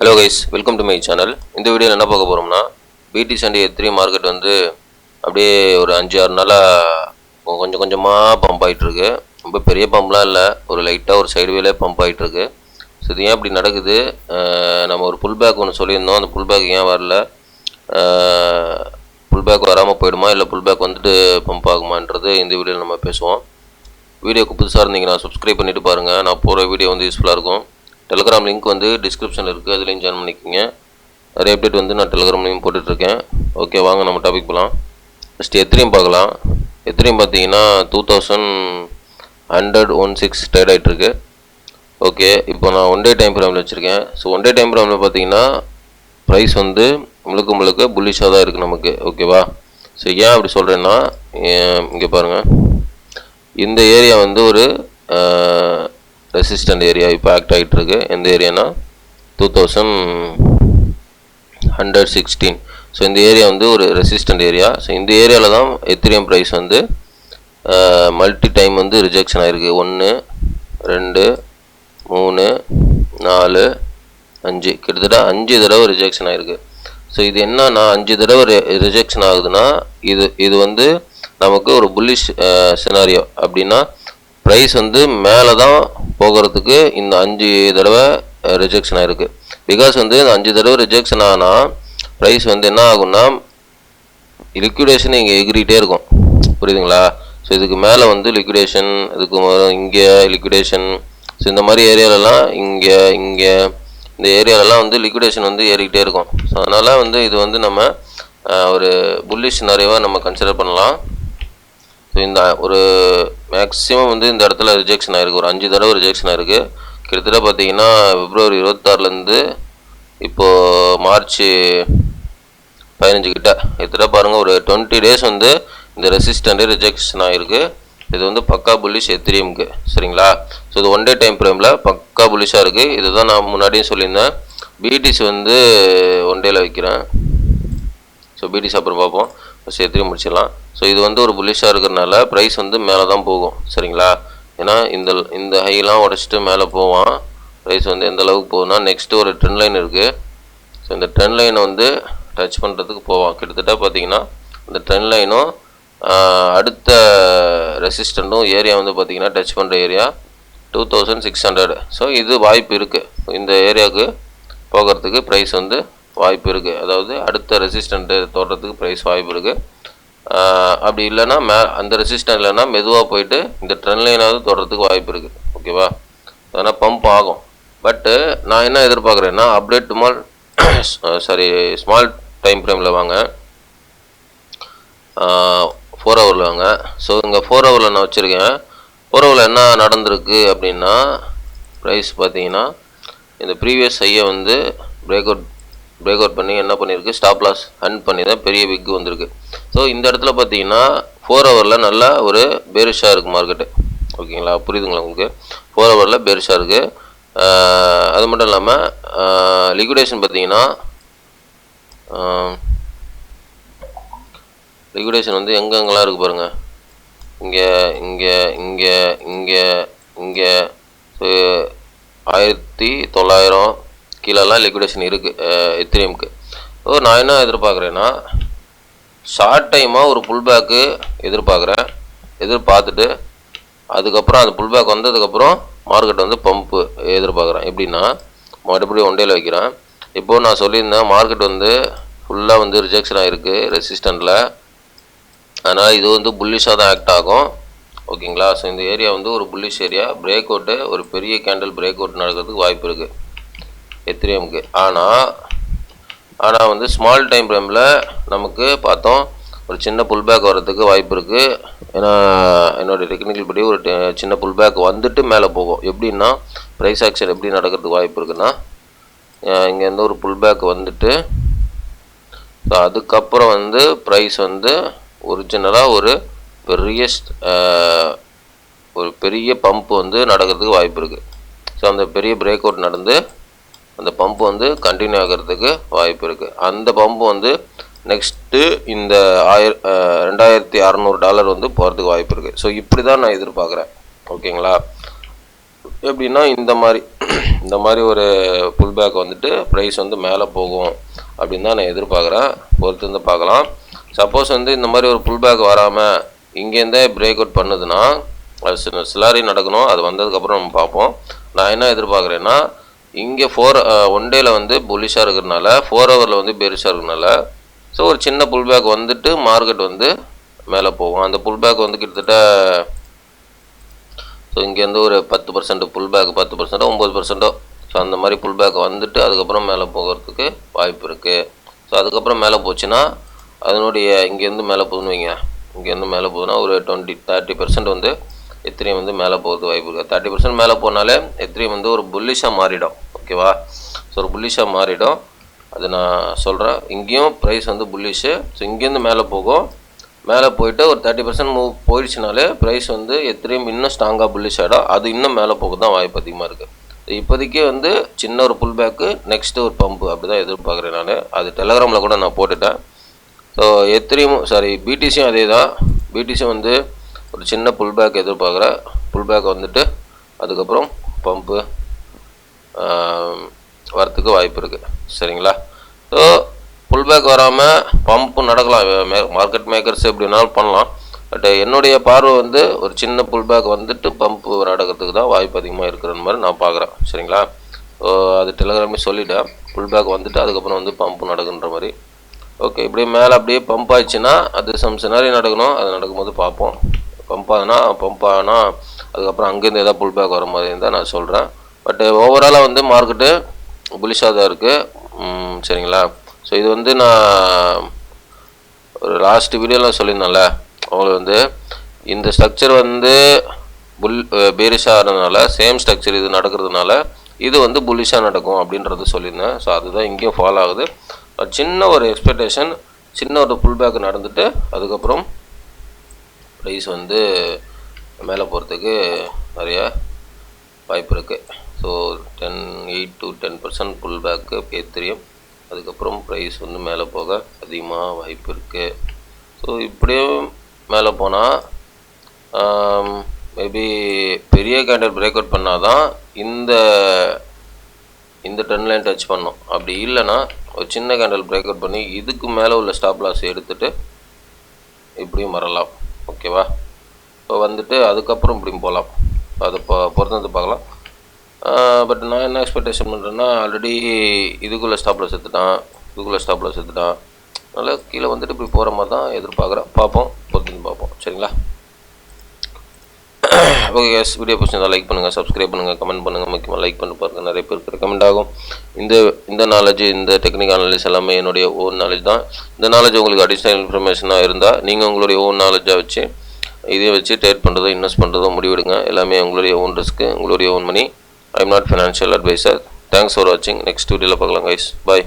Hello guys, welcome to my channel. இந்த வீடியோவில் என்ன பார்க்க போகிறோம்னா, பிடிசி அண்ட் எத்ரி மார்க்கெட் வந்து அப்படியே ஒரு 5-6 நாளாக கொஞ்சம் கொஞ்சமாக பம்ப் ஆகிட்டுருக்கு. ரொம்ப பெரிய பம்ப்லாம் இல்லை, ஒரு லைட்டாக ஒரு சைடுவேலே பம்ப் ஆகிட்டுருக்கு. ஸோ இது ஏன் அப்படி நடக்குது? நம்ம ஒரு புல் பேக் ஒன்று சொல்லியிருந்தோம், அந்த புல் பேக் ஏன் வரல, புல் பேக் வராமல் போயிடுமா, இல்லை புல் பேக் வந்துட்டு பம்ப் ஆகுமான்றது இந்த வீடியோவில் நம்ம பேசுவோம். வீடியோக்கு புதுசாக இருந்தீங்கன்னா சப்ஸ்கிரைப் பண்ணிவிட்டு பாருங்கள். நான் போகிற வீடியோ வந்து யூஸ்ஃபுல்லாக இருக்கும். டெலிகிராம் லிங்க் வந்து டிஸ்கிரிப்ஷனில் இருக்குது, அதுலேயும் ஜாயின் பண்ணிக்கோங்க. நிறைய அப்டேட் வந்து நான் டெலிகிராம்லேயும் போட்டுட்ருக்கேன். ஓகே, வாங்க நம்ம டாபிக் போகலாம். ஃபஸ்ட்டு எத்ரியம் பார்க்கலாம். எத்ரியம் பார்த்தீங்கன்னா 2116 ட்ரேட் ஆகிட்டுருக்கு. ஓகே, இப்போ நான் ஒன் டே டைம் ஃப்ரேமில் வச்சுருக்கேன். ஸோ ஒன் டே டைம் ஃப்ரேமில் பார்த்தீங்கன்னா ப்ரைஸ் வந்து முழுக்க புல்லிஷாக தான் இருக்குது நமக்கு. ஓகேவா? ஸோ ஏன் அப்படி சொல்கிறேன்னா, இங்கே பாருங்கள், இந்த ஏரியா வந்து ஒரு ரெசிஸ்டன்ட் ஏரியா இப்போ ஆக்ட் ஆகிட்டு இருக்கு. எந்த ஏரியானா 2116. ஸோ இந்த ஏரியா வந்து ஒரு ரெசிஸ்டன்ட் ஏரியா. ஸோ இந்த ஏரியாவில் தான் எத்ரியம் ப்ரைஸ் வந்து மல்டி டைம் வந்து ரிஜெக்ஷன் ஆகிருக்கு. 1 2 3 4 5 கிட்டத்தட்ட 5 தடவை ரிஜெக்ஷன் ஆகிருக்கு. ஸோ இது என்னன்னா, 5 தடவை ரிஜெக்ஷன் ஆகுதுன்னா இது வந்து நமக்கு ஒரு புல்லிஷ் சினாரியோ. அப்படின்னா ப்ரைஸ் வந்து மேலே தான் போகிறதுக்கு இந்த 5 தடவை ரிஜெக்ஷன் ஆகிருக்கு. பிகாஸ் வந்து இந்த 5 தடவை ரிஜெக்ஷன் ஆனால் ப்ரைஸ் வந்து என்ன ஆகும்னா, லிக்விடேஷன் இங்கே எகிரிட்டே இருக்கும். புரியுதுங்களா? ஸோ இதுக்கு மேலே வந்து லிக்விடேஷன், இதுக்கு இங்கே லிக்விடேஷன். ஸோ இந்த மாதிரி ஏரியாலலாம் இங்கே இந்த ஏரியாலலாம் வந்து லிக்விடேஷன் வந்து ஏறிக்கிட்டே இருக்கும். ஸோ அதனால் வந்து இது வந்து நம்ம ஒரு புல்லிஷ் நிறைவாக நம்ம கன்சிடர் பண்ணலாம். ஸோ இந்த ஒரு மேக்ஸிமம் வந்து இந்த இடத்துல ரிஜெக்ஷன் ஆகிருக்கு. ஒரு 5 தடவை ரிஜெக்ஷன் ஆகிருக்கு. கிட்டத்தட்ட பார்த்தீங்கன்னா பிப்ரவரி 26லேருந்து இப்போது மார்ச் 15 கிட்ட கிட்டத்தட்ட பாருங்கள், ஒரு 20 டேஸ் வந்து இந்த ரெசிஸ்டண்ட்டு ரிஜெக்ஷன் ஆகிருக்கு. இது வந்து பக்கா புல்லிஷ் எத்ரியம்க்கு. சரிங்களா? ஸோ இது ஒன் டே டைம் ஃப்ரேமில் பக்கா புல்லிஷாக இருக்குது. இதுதான் நான் முன்னாடியும் சொல்லியிருந்தேன். பிடிசி வந்து ஒன் டேயில் வைக்கிறேன். ஸோ பிடிசி அப்புறம் பார்ப்போம். ஃபஸ்ட் எத்ரியம் முடிச்சிடலாம். ஸோ இது வந்து ஒரு புல்லிஷாக இருக்கிறதுனால ப்ரைஸ் வந்து மேலே தான் போகும். சரிங்களா? ஏன்னா இந்த ஹைலாம் உடச்சிட்டு மேலே போவான். ப்ரைஸ் வந்து எந்த அளவுக்கு போகுதுன்னா, நெக்ஸ்ட்டு ஒரு ட்ரெண்ட் லைன் இருக்குது. ஸோ இந்த ட்ரெண்ட் லைனை வந்து டச் பண்ணுறதுக்கு போவான். கிட்டத்தட்ட பார்த்தீங்கன்னா இந்த ட்ரெண்ட் லைனும் அடுத்த ரெசிஸ்டண்ட்டும் ஏரியா வந்து பார்த்தீங்கன்னா டச் பண்ணுற ஏரியா 2600. ஸோ இது வாய்ப்பு இருக்குது, இந்த ஏரியாவுக்கு போகிறதுக்கு ப்ரைஸ் வந்து வாய்ப்பு இருக்குது. அதாவது அடுத்த ரெசிஸ்டண்ட்டு தோற்றத்துக்கு ப்ரைஸ் வாய்ப்பு இருக்குது. அப்படி இல்லைன்னா அந்த ரெசிஸ்டன்ட் இல்லைன்னா மெதுவாக போயிட்டு இந்த ட்ரெண்ட் லைனாவது தொடர்றதுக்கு வாய்ப்பு இருக்குது. ஓகேவா? அதனால் பம்ப் ஆகும். பட்டு நான் என்ன எதிர்பார்க்குறேன்னா, அப்டேட் டுமால் ஸ்மால் டைம் ஃப்ரேமில் வாங்க, 4 ஹவரில் வாங்க. ஸோ இங்கே 4 ஹவரில் நான் வச்சுருக்கேன். 4 ஹவரில் என்ன நடந்திருக்கு அப்படின்னா, ப்ரைஸ் பார்த்தீங்கன்னா இந்த ப்ரீவியஸ் ஹையை வந்து பிரேக் அவுட் பண்ணி என்ன பண்ணியிருக்கு, ஸ்டாப் லாஸ் ஹண்ட் பண்ணி தான் பெரிய பிக் வந்திருக்கு. ஸோ இந்த இடத்துல பார்த்தீங்கன்னா 4 ஹவரில் நல்லா ஒரு பேரிஷாக இருக்குது மார்க்கெட்டு. ஓகேங்களா? புரியுதுங்களா உங்களுக்கு? 4 ஹவரில் பேரிஷாக இருக்குது. அது மட்டும் இல்லாமல் லிக்விடேஷன் பார்த்தீங்கன்னா லிக்விடேஷன் வந்து எங்கெங்கெல்லாம் இருக்குது பாருங்கள். இங்கே 1900 கீழெல்லாம் லிக்விடேஷன் இருக்குது எத்ரியம்க்கு. ஸோ நான் என்ன எதிர்பார்க்குறேன்னா, ஷார்ட் டைமாக ஒரு புல் பேக்கு எதிர்பார்த்துட்டு அதுக்கப்புறம் அந்த புல் பேக் வந்ததுக்கப்புறம் மார்க்கெட் வந்து பம்பு எதிர்பார்க்குறேன். எப்படின்னா, மறுபடியும் ஒன் டேயில் வைக்கிறேன். இப்போது நான் சொல்லியிருந்தேன், மார்க்கெட் வந்து ஃபுல்லாக வந்து ரிஜெக்ஷன் ஆகிருக்கு ரெசிஸ்டண்ட்டில். அதனால் இது வந்து புல்லிஷாக தான் ஆக்ட் ஆகும். ஓகேங்களா? ஸோ இந்த ஏரியா வந்து ஒரு புல்லிஷ் ஏரியா. பிரேக் அவுட்டு, ஒரு பெரிய கேண்டில் பிரேக் அவுட் நடக்கிறதுக்கு வாய்ப்பு இருக்குது எத்ரியம்க்கு. ஆனால் வந்து ஸ்மால் டைம் ஃப்ரேமில் நமக்கு பார்த்தோம் ஒரு சின்ன புல் பேக் வர்றதுக்கு வாய்ப்பு இருக்குது. ஏன்னா என்னோடய டெக்னிக்கல் படி ஒரு சின்ன புல் பேக் வந்துட்டு மேலே போகும். எப்படின்னா, ப்ரைஸ் ஆக்ஷன் எப்படி நடக்கிறதுக்கு வாய்ப்பு இருக்குன்னா, இங்கேருந்து ஒரு புல் பேக் வந்துட்டு ஸோ அதுக்கப்புறம் வந்து ப்ரைஸ் வந்து ஒரிஜினலாக ஒரு பெரிய பம்ப் வந்து நடக்கிறதுக்கு வாய்ப்பு இருக்குது. ஸோ அந்த பெரிய பிரேக் அவுட் நடந்து அந்த பம்ப் வந்து கண்டினியூ ஆகிறதுக்கு வாய்ப்பு இருக்குது. அந்த பம்ப் வந்து நெக்ஸ்ட்டு இந்த $2600 வந்து போகிறதுக்கு வாய்ப்பு இருக்குது. ஸோ இப்படி தான் நான் எதிர்பார்க்குறேன். ஓகேங்களா? எப்படின்னா இந்த மாதிரி ஒரு புல் பேக் வந்துட்டு ப்ரைஸ் வந்து மேலே போகும் அப்படின்னு தான் நான் எதிர்பார்க்குறேன். பொறுத்து வந்து பார்க்கலாம். சப்போஸ் வந்து இந்த மாதிரி ஒரு புல் பேக் வராமல் இங்கேருந்தே பிரேக் அவுட் பண்ணுதுன்னா அது சிலாரி நடக்கணும். அது வந்ததுக்கப்புறம் நம்ம பார்ப்போம். நான் என்ன எதிர்பார்க்குறேன்னா இங்கே 1 டேயில் வந்து புல்லிஷாக இருக்கிறதுனால 4 ஹவரில் வந்து பெரிஷாக இருக்கிறதுனால ஸோ ஒரு சின்ன புல் பேக் வந்துட்டு மார்க்கெட் வந்து மேலே போகும். அந்த புல் பேக் வந்து கிட்டத்தட்ட ஸோ இங்கேருந்து ஒரு 10% புல் பேக் 10% 9% ஸோ அந்த மாதிரி புல் பேக் வந்துட்டு அதுக்கப்புறம் மேலே போகிறதுக்கு வாய்ப்பு இருக்குது. ஸோ அதுக்கப்புறம் மேலே போச்சுன்னா அதனுடைய இங்கேருந்து மேலே போகுதுன்னு வைங்க, இங்கேருந்து மேலே போகுதுன்னா ஒரு 30% வந்து எத்திரியம் வந்து மேலே போகிறது வாய்ப்பு இருக்குது. 30% மேலே போனாலே எத்திரியம் வந்து ஒரு புல்லிஷாக மாறிடும். ஓகேவா? ஸோ ஒரு புல்லிஷாக மாறிடும். அது நான் சொல்கிறேன். இங்கேயும் ப்ரைஸ் வந்து புல்லிஷு. ஸோ இங்கேருந்து மேலே போகும். மேலே போயிட்டு ஒரு 30% மூவ் போயிடுச்சுனாலே ப்ரைஸ் வந்து எத்திரியம் இன்னும் ஸ்ட்ராங்காக புல்லிஷ் ஆகிடும். அது இன்னும் மேலே போக தான் வாய்ப்பு அதிகமாக இருக்குது. இப்போதைக்கு வந்து சின்ன ஒரு புல் பேக்கு நெக்ஸ்ட்டு ஒரு பம்பு அப்படி தான் எதிர்பார்க்குறேன் நான். அது டெலகிராமில் கூட நான் போட்டுட்டேன். ஸோ எத்திரியும் பிடிசியும் அதே தான். பிடிசியும் வந்து ஒரு சின்ன புல் பேக் எதிர்பார்க்குறேன். புல் பேக் வந்துட்டு அதுக்கப்புறம் பம்பு வரத்துக்கு வாய்ப்பு இருக்குது. சரிங்களா? ஸோ புல் பேக் வராமல் பம்பு நடக்கலாம். மார்க்கெட் மேக்கர்ஸ் எப்படி வேணாலும் பண்ணலாம். பட் என்னுடைய பார்வை வந்து ஒரு சின்ன புல் பேக் வந்துட்டு பம்பு நடக்கிறதுக்கு தான் வாய்ப்பு அதிகமாக இருக்கிற மாதிரி நான் பார்க்குறேன். சரிங்களா? ஸோ அது டெலகிராமே சொல்லிவிட்டேன். புல் பேக் வந்துட்டு அதுக்கப்புறம் வந்து பம்பு நடக்குன்ற மாதிரி. ஓகே, இப்படியே மேலே அப்படியே பம்ப் ஆயிடுச்சுன்னா அது சம் சினாரி நடக்கணும். அது நடக்கும்போது பார்ப்போம். பம்ப் ஆகுனா அதுக்கப்புறம் அங்கேருந்து எதாவது புல் பேக் வர மாதிரி இருந்தால் நான் சொல்கிறேன். பட் ஓவராலாக வந்து மார்க்கெட்டு புலிஷாக தான் இருக்குது. சரிங்களா? ஸோ இது வந்து நான் ஒரு லாஸ்ட் வீடியோவில் சொல்லியிருந்தேன்ல, அவங்களுக்கு வந்து இந்த ஸ்ட்ரக்சர் வந்து பேரிஷாக ஆகிறதுனால சேம் ஸ்ட்ரக்சர் இது நடக்கிறதுனால இது வந்து புல்லிஷாக நடக்கும் அப்படின்றது சொல்லியிருந்தேன். ஸோ அதுதான் இங்கேயும் ஃபாலோ ஆகுது. சின்ன ஒரு எக்ஸ்பெக்டேஷன், சின்ன ஒரு புல் பேக் நடந்துட்டு அதுக்கப்புறம் ப்ரைஸ் வந்து மேலே போகிறதுக்கு நிறைய வாய்ப்பு இருக்குது. ஸோ 8 to 10% புல் பேக்கு தெரியும். அதுக்கப்புறம் ப்ரைஸ் வந்து மேலே போக அதிகமாக வாய்ப்பு இருக்குது. ஸோ இப்படியே மேலே போனால் மேபி பெரிய கேண்டல் பிரேக் அவுட் பண்ணால் தான் இந்த ட்ரெண்ட் லைன் டச் பண்ணோம். அப்படி இல்லைன்னா ஒரு சின்ன கேண்டல் பிரேக் அவுட் பண்ணி இதுக்கு மேலே உள்ள ஸ்டாப் லாஸ் எடுத்துகிட்டு இப்படியும் வரலாம். ஓகேவா? இப்போ வந்துட்டு அதுக்கப்புறம் இப்படியும் போகலாம். அதை பொறுத்து பார்க்கலாம். பட் நான் என்ன எக்ஸ்பெக்டேஷன் பண்ணுறேன்னா ஆல்ரெடி இதுக்குள்ளே ஸ்டாப் லாஸ் எடுத்துட்டான். அதனால் கீழே வந்துட்டு இப்படி போகிற மாதிரி தான் எதிர்பார்க்குறேன். பார்ப்போம், பொறுத்து பார்ப்போம். சரிங்களா? ஓகே கேஸ், வீடியோ பிடிச்சிருந்தா லைக் பண்ணுங்கள், சப்ஸ்கிரைப் பண்ணுங்கள், கமெண்ட் பண்ணுங்கள். முக்கியமாக லைக் பண்ணி பாருங்கள், நிறைய பேருக்கு ரெக்கமெண்ட் ஆகும். இந்த நாலேஜ், இந்த டெக்னிக்கல் நாலேஜ் எல்லாமே என்னுடைய ஓன் நாலேஜ் தான். இந்த நாலேஜ் உங்களுக்கு அடிஷ்னல் இன்ஃபர்மேஷனாக இருந்தால் நீங்கள் உங்களுடைய ஓன் நாலேஜாக வச்சு இதே வச்சு ட்ரேட் பண்ணுறதோ இன்வெஸ்ட் பண்ணுறதோ முடிவெடுங்க. எல்லாமே உங்களுடைய ஓன் ரிஸ்க்கு, உங்களுடைய own money. I am not financial advisor. Thanks for வாட்சிங். நெக்ஸ்ட் வீடியோவில் பார்க்கலாம் கைஸ். பாய்.